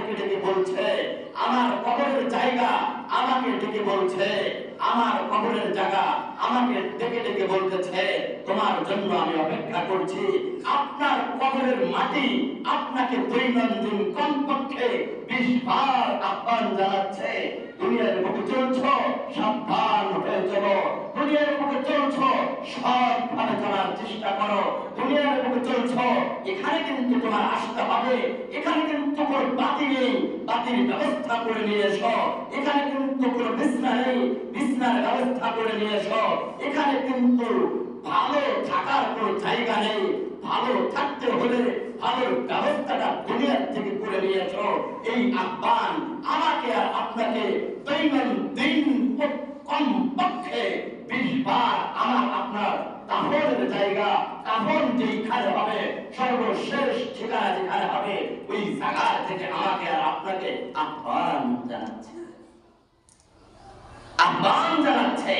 ডেকে ডেকে বলছে, আমার কবরের জায়গা আমাকে ডেকে বলছে, আমার কবরের জায়গা আমাকে ডেকে ডেকে বলতেছে, তোমার জন্য আমি অপেক্ষা করছি। আপনার কবরের মাটি আপনাকে দৈনন্দিন কমপক্ষে 20 বার আহ্বান জানাচ্ছে, দুনিয়ার বুকে চলছ, সাবধান হয়ে চলো। দুনিয়ার বুকে চলছ, সৎভাবে চলার চেষ্টা করো। দুনিয়ার বুকে চলছ, এখানে কিন্তু তোমার আসতে হবে, এখানে কিন্তু কোনো বাতি নেই, বাতির ব্যবস্থা করে নিয়ে এসো। এখানে কিন্তু কোনো বিছনা নেই, বিছনার ব্যবস্থা করে নিয়ে এসো। এখানে কিন্তু ভালো থাকার কোনো জায়গা নেই, ভালো থাকতে হলে ভালোর ব্যবস্থাটা দুনিয়ার থেকে করে নিয়ে এসো। এই আহ্বান আমাকে আর আপনাকে দৈনন্দিন কমপক্ষে 20 বার আমার আপনার কাফনের জায়গা, কাফন যেখানে হবে, সর্বশেষ ঠিকানা যেখানে হবে, ওই জায়গা থেকে আমাকে আর আপনাকে আহ্বান জানাচ্ছে, আহ্বান জানাচ্ছে।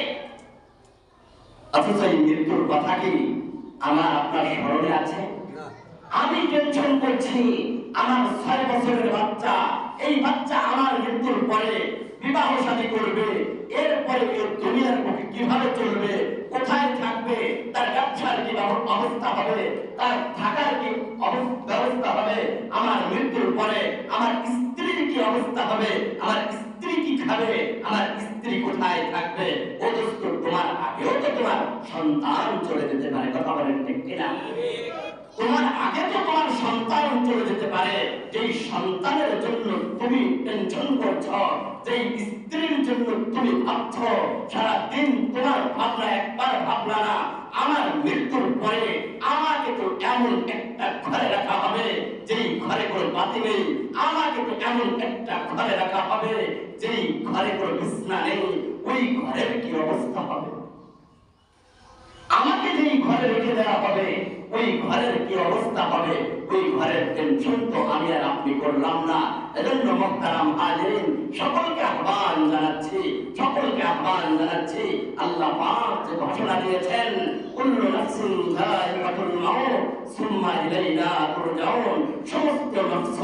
অথচ এই মৃত্যুর কথা কি আমার আপনার স্মরণে আছে? আমি টেনশন করছি, আমার 6 বছরের বাচ্চা, এই বাচ্চা আমার মৃত্যুর পরে বিবাহ শাদী করবে, এরপরে দুনিয়ার মুখে কিভাবে চলবে, কোথায় থাকবে, তার ব্যবসার কি অবস্থা হবে, তার থাকার কি ব্যবস্থা হবে, আমার মৃত্যুর পরে আমার স্ত্রীর কি অবস্থা হবে, আমার স্ত্রী কি খাবে, আমার স্ত্রী কোথায় থাকবে। ও দোস্ত, তোমার আগেও তো তোমার সন্তান চলে যেতে পারে, কথা বলেন ঠিক কিনা? তোমার আগে তো তোমার সন্তান চলে যেতে পারে, যেই সন্তানের জন্য তুমি টেনশন করছ, যেই স্ত্রীর জন্য তুমি ভাবছ, সারাদিন তোমার ভাবনা একবার ভাবনা না, আমার মৃত্যুর পরে আমাকে তো এমন একটা ঘরে রাখা হবে যেই ঘরে কোনো বাতি নেই, আমাকে তো এমন একটা ঘরে রাখা হবে যেই ঘরে কোনো বিছনা নেই, ওই ঘরের কি অবস্থা হবে? আমাকে যেই ঘরে রেখে দেওয়া হবে, ওই ঘরের কি অবস্থা হবে? ওই ঘরের টেনশন তো আমি আর আপনি করলাম না। এজন্য মুহতারাম হাজিরিন, সকলকে আহ্বান জানাচ্ছি, সকলকে আহ্বান জানাচ্ছি, আল্লাহ পাক যে ঘোষণা দিয়েছেন, কুল্লু নাফসিন যায়িকাতুল মাউত সুম্মা ইলাইনা তুরজাউন, সমস্ত নফস,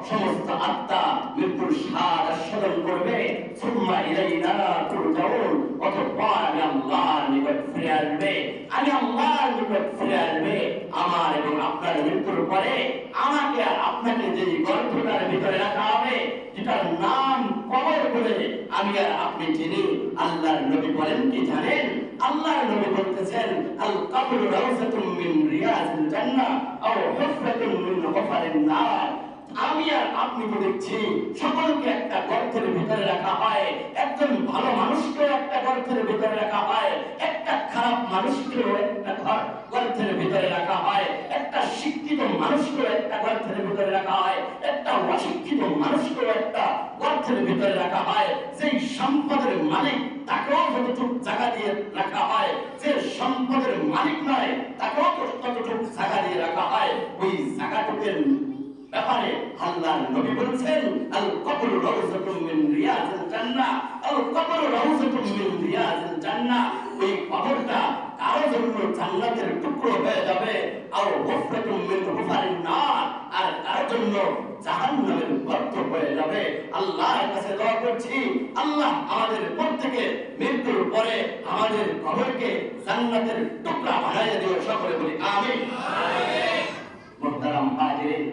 সমস্ত আত্মা মৃত্যুর স্বাদ আস্বাদন করবে, সুম্মা ইলাইনা তুরজাউন, অতঃপর আমি আল্লাহর নিকট ফিরে আসবে, আমি আল্লাহর নিকট ফিরে আসবে। আমার এবং আপনার মৃত্যুর পরে আমাকে আর আপনাকে যে গর্ভটার ভিতরে রাখা হবে, যেটার নাম কবর বলে আমি আর আপনি চিনি, আল্লাহর নবী বলেন কি জানেন? আল্লাহর নবী বলতেছেন, আল কবরু রাউযাতুম মিন রিয়াজিল জান্নাহ আও হুফরাতুম মিন হুফারিন নার। আমি আর আপনি তো দেখছি সকলকে একটা গর্তের ভিতরে রাখা হয়, একজন ভালো মানুষকে একটা গর্তের ভিতরে রাখা হয়, একটা খারাপ মানুষকেও একটা গর্তের ভিতরে রাখা হয়, একটা শিক্ষিত মানুষকেও একটা গর্তের ভিতরে রাখা হয়, একটা অশিক্ষিত মানুষকেও একটা গর্তের ভিতরে রাখা হয়। যেই সম্পদের মালিক তাকেও যতটুকু জায়গা দিয়ে রাখা হয়, যে সম্পদের মালিক নয় তাকেও ততটুকু জায়গা দিয়ে রাখা হয়। ওই জায়গাটুকুর ব্যাপারে আল্লাহর নবী বলেছেন, আল কবরু রাউযাতুম মিন রিয়াজিল জান্নাহ, আল কবরু রাউযাতুম মিন রিয়াজিল জান্নাহ। ওই কবরটা কারো জন্য জান্নাতের টুকরো হয়ে যাবে, আর হুফরাতুম মিন হুফারিন নার, আর কারো জন্য জাহান্নামের গর্ত হয়ে যাবে। আল্লাহর কাছে দোয়া করছি, আল্লাহ আমাদের প্রত্যেকে মৃত্যুর পরে আমাদের কবরকে জান্নাতের টুকরা বানাইয়া দিও, সকলে বলি আমিন। মুহতারাম হাজিরিন,